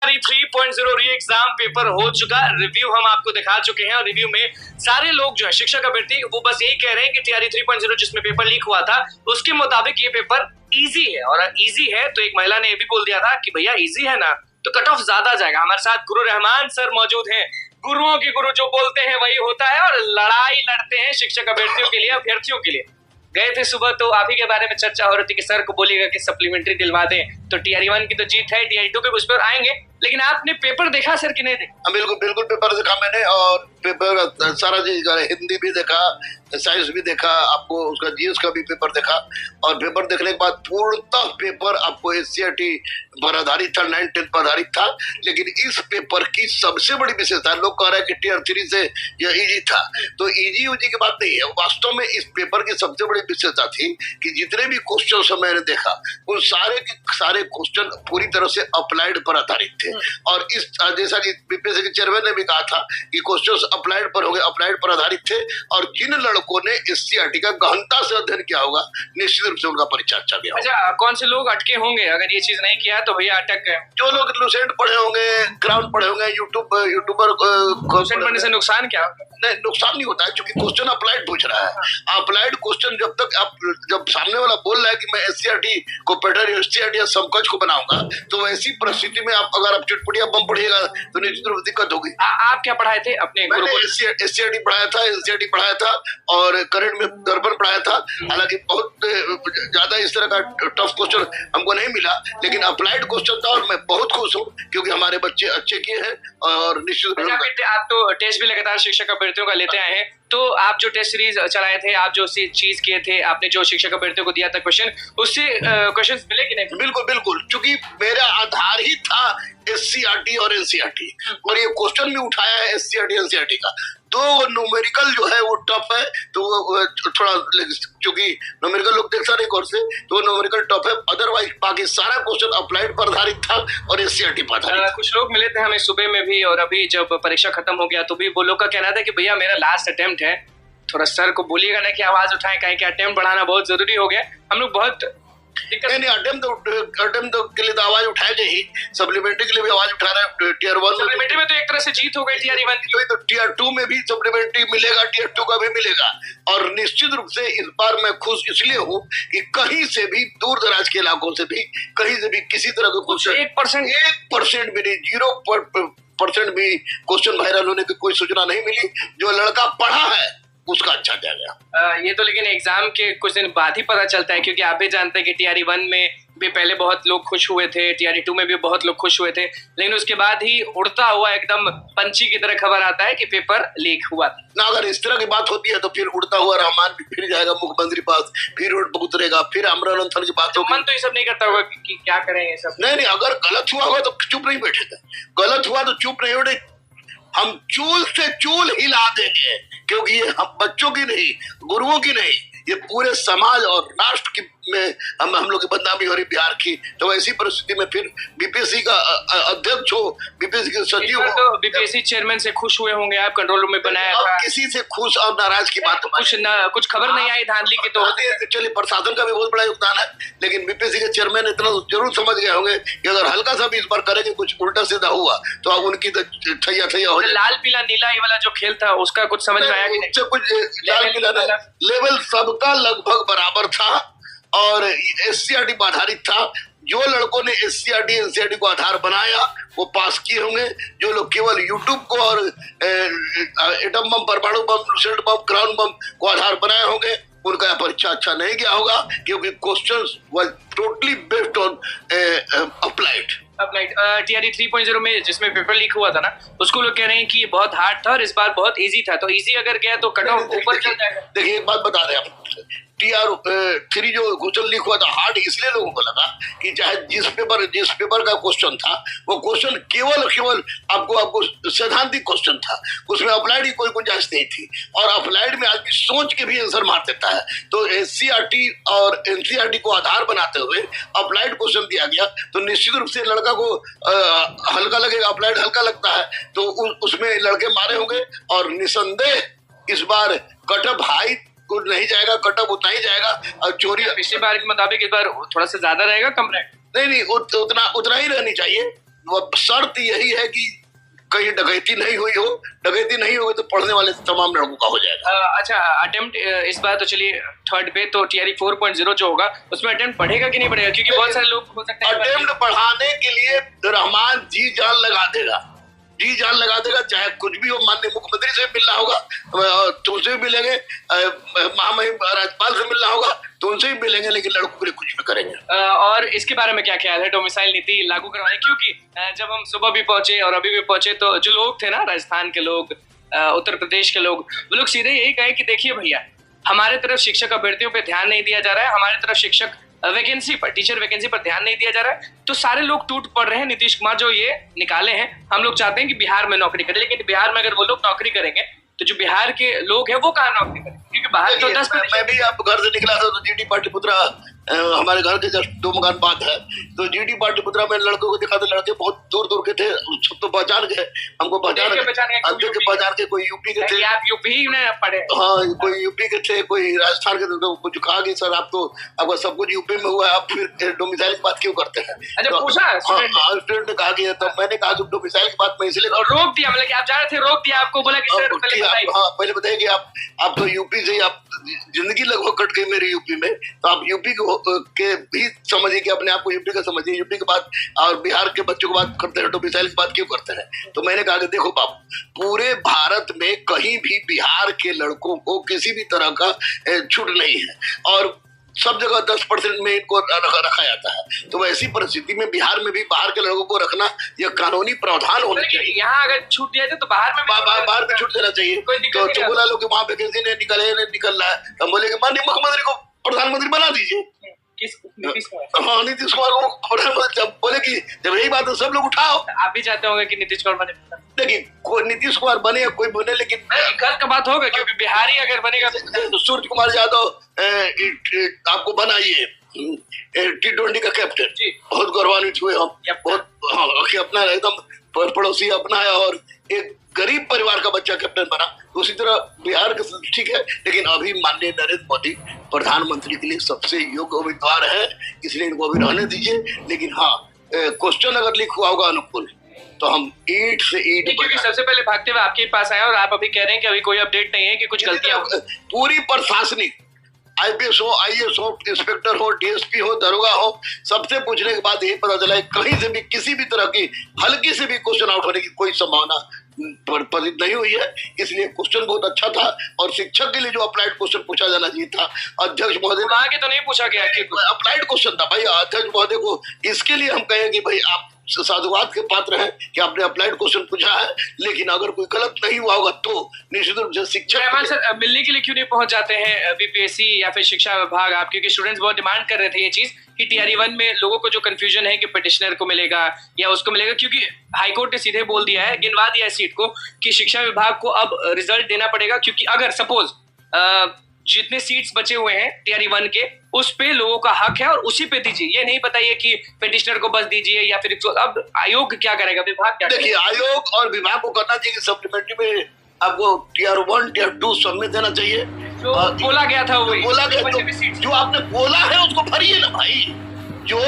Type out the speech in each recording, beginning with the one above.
3.0 री exam paper हो चुका, रिव्यू हम आपको दिखा चुके हैं और रिव्यू में सारे लोग जो है शिक्षक अभ्यर्थी वो बस यही कह रहे हैं कि टीआरई 3.0 जिसमें पेपर लीक हुआ था उसके मुताबिक ये पेपर इजी है। और इजी है तो एक महिला ने ये भी बोल दिया था कि भैया इजी है ना तो कट ऑफ ज्यादा जाएगा। हमारे साथ गुरु रहमान सर मौजूद हैं। गुरुओं की गुरु जो बोलते हैं वही होता है और लड़ाई लड़ते हैं शिक्षक अभ्यर्थियों के लिए, अभ्यर्थियों के लिए। गए थे सुबह तो आप ही के बारे में चर्चा हो रही थी कि सर को बोलिएगा कि सप्लीमेंट्री दिलवा दें, तो टीआरई 1 की तो जीत है, टीआरई 2 पे उस पर आएंगे। लेकिन आपने पेपर देखा सर कि नहीं देखा? बिल्कुल बिल्कुल पेपर देखा मैंने और पेपर सारा चीज हिंदी भी देखा, साइंस भी देखा, आपको उसका जीएस का भी पेपर देखा। और पेपर देखने के बाद पूर्णतः पेपर आपको एससीईआरटी पर आधारित था, 9-10 पर आधारित था। लेकिन इस पेपर की सबसे बड़ी विशेषता, लोग कह रहे हैं कि टीयर 3 से यह इजी था, तो इजी उजी की बात नहीं है। वास्तव में इस पेपर की सबसे बड़ी विशेषता थी कि जितने भी क्वेश्चन मैंने देखा उन सारे के सारे क्वेश्चन पूरी तरह से अप्लाइड पर आधारित थे। और इस जैसा कि बीपीएससी के चेयरमैन ने भी कहा था कि क्वेश्चन अप्लाइड पर हो गए, अप्लाइड पर आधारित थे। और जिन लड़कों ने एससीईआरटी का गहनता से अध्ययन किया होगा निश्चित रूप से उनका परीक्षा अच्छा गया। अच्छा, कौन से लोग अटके होंगे अगर ये चीज नहीं किया तो भैया अटक गए? जो लोग लुसेंट पढ़े होंगे, क्राउन पढ़े होंगे, यूट्यूबर लुसेंट पढ़ने से नुकसान क्या? नहीं, नुकसान नहीं होता है क्योंकि क्वेश्चन अप्लाइड पूछ रहा है। अप्लाइड क्वेश्चन जब सामने वाला बोल रहा है कि मैं एससीईआरटी को पैटर्न एससीईआरटी या समकक्ष को बनाऊंगा, तो ऐसी परिस्थिति में अगर आप चुटपुटिया बम पढ़िएगा तो निश्चित रूप से दिक्कत होगी। आप क्या पढ़ाए थे अपने? मैंने एससीईआरटी पढ़ाया था, एनसीईआरटी पढ़ाया था और करंट में दर्पण पढ़ाया था। हालांकि बहुत ज्यादा इस तरह का टफ क्वेश्चन हमको नहीं मिला, लेकिन अप्लाइड क्वेश्चन था और मैं बहुत खुश हूँ क्योंकि हमारे बच्चे अच्छे किए हैं। और निश्चित रूप से आप तो टेस्ट भी लगातार शिक्षक अभ्यर्थियों का लेते आए हैं, तो आप जो टेस्ट सीरीज चलाए थे, आप जो चीज किए थे, आपने जो शिक्षक अभ्यर्थियों को दिया था क्वेश्चन, उससे क्वेश्चंस मिले कि नहीं? बिल्कुल बिल्कुल, क्योंकि मेरा आधार ही था एससीईआरटी और एनसीईआरटी, और ये क्वेश्चन भी उठाया है एससीईआरटी एनसीईआरटी का। तो न्यूमेरिकल जो है वो टफ है, तो वो थोड़ा क्योंकि न्यूमेरिकल लोग देखता नहीं कोर्स से, तो न्यूमेरिकल टफ है। अदरवाइज बाकी सारा क्वेश्चन अप्लाइड पर आधारित था और एससीईआरटी पर आधारित। कुछ लोग मिले थे हमें सुबह में भी और अभी जब परीक्षा खत्म हो गया तो भी वो लोग का कहना था कि भैया मेरा लास्ट अटेम्प्ट है, थोड़ा सर को बोलिएगा ना कि आवाज उठाएं, कहीं कि अटेम्प्ट बढ़ाना बहुत जरूरी हो गया। हम लोग बहुत नहीं, अटेम्प्ट के लिए तो आवाज उठाए ही, सप्लीमेंट्री के लिए भी आवाज उठा रहे हैं। टीयर 1 सप्लीमेंट्री में तो एक तरह से जीत हो गई टीआरई 1 की, तो टीयर 2 में भी सप्लीमेंट्री मिलेगा, टीयर 2 का भी मिलेगा। और निश्चित रूप से इस बार मैं खुश इसलिए हूँ कि कहीं से भी, दूर दराज के इलाकों से भी, कहीं से भी किसी तरह का कुछ 1% भी नहीं, 0% भी क्वेश्चन वायरल होने की कोई सूचना नहीं मिली। जो लड़का पढ़ा है उसका अच्छा जा गया। ये तो लेकिन एग्जाम के कुछ दिन बाद ही पता चलता है, क्योंकि आप भी जानते हैं कि टीआरई 1 में भी पहले बहुत लोग खुश हुए थे, टीआरई 2 में भी बहुत लोग खुश हुए थे, लेकिन उसके बाद ही उड़ता हुआ एकदम पंछी की तरह खबर आता है कि पेपर लीक हुआ ना। अगर इस तरह की बात होती है तो फिर उड़ता हुआ रहमान भी फिर जाएगा मुख्यमंत्री पास, फिर रोड पर उतरेगा, फिर आमरण अनशन की बात होगी। मन तो ये सब नहीं करता होगा कि क्या करेंगे सब? नहीं, अगर गलत हुआ होगा तो चुप नहीं बैठेगा, गलत हुआ तो चुप नहीं बैठे, हम चूल से चूल हिला देंगे, क्योंकि ये हम बच्चों की नहीं, गुरुओं की नहीं, ये पूरे समाज और राष्ट्र की में हम लोग की बदनामी हो रही बिहार की। तो ऐसी परिस्थिति में फिर बीपीएससी का अध्यक्ष हो, बीपीएससी के सचिव हो, तो बीपीएससी चेयरमैन से खुश हुए होंगे आप, कंट्रोल रूम में बनाया था। किसी से खुश और नाराज की बात कुछ खबर नहीं आई धांधली की तो चलिए, प्रशासन का भी बहुत बड़ा योगदान है, लेकिन बीपीएससी के चेयरमैन इतना जरूर समझ गए होंगे कि अगर हल्का सा भी इस बार करेंगे कुछ उल्टा सीधा हुआ तो अब उनकी ठैया हो जाए। लाल पीला नीला ये वाला जो खेल था उसका कुछ समझ में आया कि नहीं? कुछ लाल पीला लेवल सबका लगभग बराबर था और एससीईआरटी पर आधारित था। जो लड़कों ने एससीईआरटी एनसीईआरटी को आधार बनाया वो पास किए होंगे। जो लोग केवल यूट्यूब को और एटम बम, परमाणु बम, लुसेंट बम, क्राउन बम को आधार बनाए होंगे उनका परीक्षा अच्छा नहीं गया होगा, क्योंकि questions was totally based on applied. TRE 3.0 में जिसमें पेपर लीक हुआ था ना, उसको लोग कह रहे हैं कि ये बहुत हार्ड था और इस बार बहुत इजी था, तो इजी अगर गया तो कट ऑफ ऊपर चल जाएगा। देखिए एक बात बता रहे हैं आप, टीआर 3 जो क्वेश्चन लीक हुआ था हार्ड इसलिए लोगों को लगा कि चाहे जिस पेपर का क्वेश्चन था वो क्वेश्चन केवल आपको सैद्धांतिक क्वेश्चन था, उसमें अप्लाइड की कोई गुंजाइश नहीं थी। और अप्लाइड में आदमी सोच के भी आंसर मार देता है, तो एससीईआरटी और एनसीईआरटी को आधार बनाते हुए अप्लाइड क्वेश्चन दिया गया, तो निश्चित रूप से लड़का को हल्का लगेगा, अप्लाइड हल्का लगता है, तो उसमें लड़के मारे होंगे। और निसंदेह इस बार कटअप हाई कुछ नहीं जाएगा, कटअप उतना ही जाएगा। और चोरी पिछली बार के मुताबिक इस बार थोड़ा सा ज्यादा रहेगा, कम रहेगा? नहीं, उतना ही रहनी चाहिए। शर्त यही है कि कहीं डकैती नहीं हुई हो। डकैती नहीं होगी तो पढ़ने वाले तमाम लड़कों का हो जाएगा। अच्छा, अटेम्प्ट इस बार तो चलिए थर्ड पे तो टीआरई 4.0 जो होगा उसमें अटेम्प्ट बढ़ेगा कि नहीं बढ़ेगा, क्योंकि बहुत सारे लोग हो सकते हैं अटेम्प्ट बढ़ाने के लिए रहमान जी जान लगा देगा, जी जान लगा देगा, चाहे कुछ भी हो। माननीय मुख्यमंत्री से मिलना होगा तो उनसे भी मिलेंगे, महामहिम राज्यपाल से मिलना होगा तो उनसे भी मिलेंगे, लेकिन लड़कों के लिए कुछ भी करेंगे। और इसके बारे में क्या ख्याल है डोमिसाइल नीति लागू करवाने, क्योंकि जब हम सुबह भी पहुंचे और अभी भी पहुंचे तो जो लोग थे ना, राजस्थान के लोग, उत्तर प्रदेश के लोग, वो लोग सीधे यही कहे कि देखिए भैया, हमारे तरफ शिक्षक अभ्यर्थियों पे ध्यान नहीं दिया जा रहा है, हमारे तरफ शिक्षक वैकेंसी पर, टीचर वैकेंसी पर ध्यान नहीं दिया जा रहा है, तो सारे लोग टूट पड़ रहे हैं। नीतीश कुमार जो ये निकाले हैं, हम लोग चाहते हैं कि बिहार में नौकरी करें, लेकिन बिहार में अगर वो लोग नौकरी करेंगे तो जो बिहार के लोग हैं वो कहाँ नौकरी करेंगे, क्योंकि बाहर तो 10%। मैं भी आप घर से निकला था तो जीडी पाटलिपुत्रा हमारे घर के जस्ट 2 मकान बाद है, तो जीडी पाटलिपुत्रा में लड़कों को दिखा, तो लड़के बहुत दूर दूर के थे, सब तो पहचान गए, हमको पहचान के, कोई यूपी के थे, आप यूपी में पढ़े, हाँ कोई यूपी के थे, कोई राजस्थान के थे, तो कुछ कहा कि सर आप तो आपका सब कुछ यूपी में हुआ है, आप फिर डोमिसाइल की बात क्यों करते हैं? अच्छा, पूछा स्टूडेंट ने कहा कि, तो मैंने कहा कि डोमिसाइल की बात मैं इसलिए रोक दिया, मतलब आप जा रहे थे, रोक दिया आपको, बोला कि सर पहले बताइए कि आप तो यूपी से, आप जिंदगी लगभग कट गई मेरी यूपी में, तो आप यूपी के भी समझिए कि अपने आप को यूपी का समझिए, यूपी के बात और बिहार के बच्चों की बात करते हैं, डोमिसाइल की बात क्यों करते हैं? तो मैंने कहा कि देखो बाबू, पूरे भारत में कहीं भी बिहार के लड़कों को किसी भी तरह का छूट नहीं है और सब जगह 10% में इनको रखा जाता है। तो वैसी परिस्थिति में बिहार में भी बाहर के लोगों को रखना यह कानूनी प्रावधान होना चाहिए। यहाँ अगर छूट दिया जाए तो बाहर में बाहर भी छूट देना चाहिए। तो चुगला लोग वहाँ वैकेंसी नहीं निकल रहा है, हम बोले कि माननीय मुख्यमंत्री को प्रधानमंत्री बना दीजिए। हाँ, नीतीश कुमार को प्रधानमंत्री, जब बोले कि जब यही बात है सब लोग उठाओ। आप भी चाहते होंगे कि नीतीश कुमार बने? देखिए, कोई नीतीश कुमार बने या कोई बने, लेकिन कल का बात होगा, क्योंकि बिहारी अगर बनेगा तो सूर्य कुमार यादव आपको बनाइए T20 का कैप्टन, बहुत गौरवान्वित हुए हम, बहुत अपना एकदम पड़ोसी अपना है और एक गरीब परिवार का बच्चा कैप्टन बना। उसी तरह बिहार का ठीक है, लेकिन अभी माननीय नरेंद्र मोदी प्रधानमंत्री के लिए सबसे योग्य उम्मीदवार है, इसलिए इनको अभी रहने दीजिए। लेकिन हाँ, क्वेश्चन अगर लीक हुआ होगा अनुकूल तो हम ईंट से ईंट, क्योंकि सबसे पहले भागते हुए आपके पास आए और आप अभी कह रहे हैं कि अभी कोई अपडेट नहीं है कि कुछ गलतियां पूरी प्रशासनिक IPS हो, IAS हो, इंस्पेक्टर हो, DSP हो, दरोगा हो, सबसे पूछने के बाद यही पता चला है कहीं से भी किसी भी तरह की हल्की से भी क्वेश्चन आउट होने की कोई संभावना प्रतीत नहीं हुई है। इसलिए क्वेश्चन बहुत अच्छा था और शिक्षक के लिए जो अप्लाइड क्वेश्चन पूछा जाना चाहिए था, अध्यक्ष महोदय वहां के तो नहीं पूछा गया, अप्लाइड क्वेश्चन था भाई। अध्यक्ष महोदय को इसके लिए हम कहेंगे भाई आप साधुवाद के पात्र हैं कि आपने अप्लाइड क्वेश्चन पूछा है, लेकिन अगर कोई गलत नहीं हुआ होगा तो निश्चित रूप से शिक्षक सर मिलने के लिए क्यों नहीं पहुंच जाते हैं BPSC या फिर शिक्षा विभाग आप? क्योंकि स्टूडेंट्स बहुत डिमांड कर रहे थे ये चीज कि TRE 1 में लोगों को जो कंफ्यूजन है कि पिटिशनर को मिलेगा या उसको मिलेगा, क्योंकि हाईकोर्ट ने सीधे बोल दिया है, गिनवा दिया है सीट को, कि शिक्षा विभाग को अब रिजल्ट देना पड़ेगा, क्योंकि अगर सपोज जितने सीट्स बचे हुए हैं TRE 1 के, उस पे लोगों का हक है और उसी पे दीजिए। ये नहीं बताइए कि पिटिशनर को बस दीजिए या फिर अब आयोग क्या करेगा, विभाग क्या? देखिए, आयोग और विभाग को करना चाहिए सप्लीमेंट्री में आपको Tier 1 Tier 2 सब में देना चाहिए। जो बोला गया था वही बोला गया, जो आपने बोला है उसको भरिए ना भाई। जो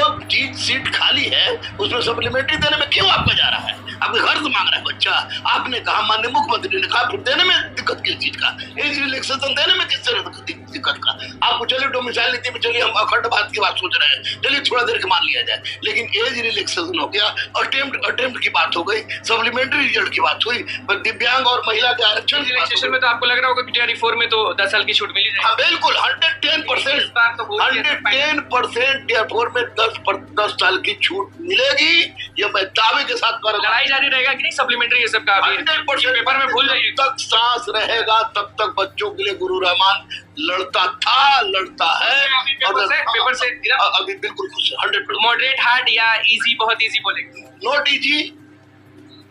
सीट खाली है उसमें सप्लीमेंट्री देने में क्यों आपका जा रहा है? आपके घर से मांग रहा है बच्चा, आपने कहा, माननीय मुख्यमंत्री ने कहा, फिर देने में दिक्कत किस चीज का? एज रिलैक्सेशन देने में किस तरह दिक्कत का? आपको चलिए डोमिसाइल नीति में चलिए हम अखंड भारत की बात सोच रहे हैं, चलिए थोड़ा देर के मान लिया जाए, लेकिन एज रिलैक्सेशन हो गया, अटेम्प्ट की बात हो गई, सप्लीमेंट्री रिजल्ट की बात हुई, पर दिव्यांग और महिला के आरक्षण में तो आपको लग रहा होगा कि TRE 4 में तो 10 साल की छूट मिली जाएगी। हाँ बिल्कुल, 110% 110% Tier 4 में 10 साल की छूट मिलेगी, ये मैं दावे के साथ कर। लड़ाई जारी रहेगा कि नहीं सप्लीमेंट्री ये सब का? 100% पेपर में भूल जाइए, तब तक सांस रहेगा तब तक बच्चों के लिए गुरु रहमान लड़ता था, लड़ता है। पेपर से अभी बिल्कुल 100%। मॉडरेट, हार्ड या इजी? बहुत इजी बोलेंगे, नॉट इजी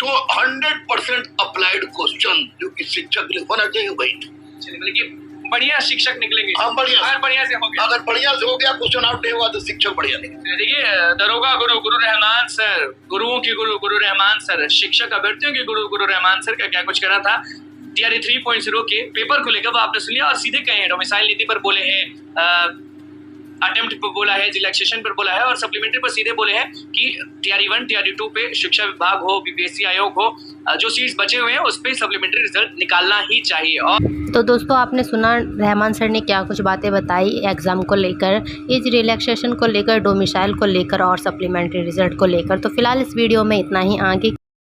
तो 100% अप्लाइड क्वेश्चन जो कि शिक्षक के लिए होना चाहिए भाई। चलिए, बढ़िया शिक्षक निकलेंगे। हाँ, बढ़िया से हो गया। अगर बढ़िया से हो गया, क्वेश्चन आउट नहीं हुआ तो शिक्षक बढ़िया निकलेंगे। देखिए, दरोगा गुरु रहमान सर, गुरुओं की गुरु रहमान सर, शिक्षक अभ्यर्थियों के गुरु रहमान सर का क्या कुछ कहना था TRE 3.0 के पेपर को लेकर, वो आपने सुनिया और सीधे कहे हैं, डोमिसाइल नीति पर बोले हैं अटेम्प्ट पर बोला है, रिलैक्सेशन पर बोला है और सप्लीमेंट्री पर सीधे बोले हैं कि टीआरई 1 टीआरई 2 पे शिक्षा विभाग हो, बीपीएससी आयोग हो, जो सीट्स बचे हुए हैं उस पे सप्लीमेंट्री रिजल्ट निकालना ही चाहिए। और तो दोस्तों आपने सुना रहमान सर ने क्या कुछ बातें बताई एग्ज़ाम को लेकर, एज रिलैक्सेशन को लेकर, डोमिसाइल को लेकर और सप्लीमेंट्री रिजल्ट को लेकर। तो फिलहाल इस वीडियो में इतना ही। आगे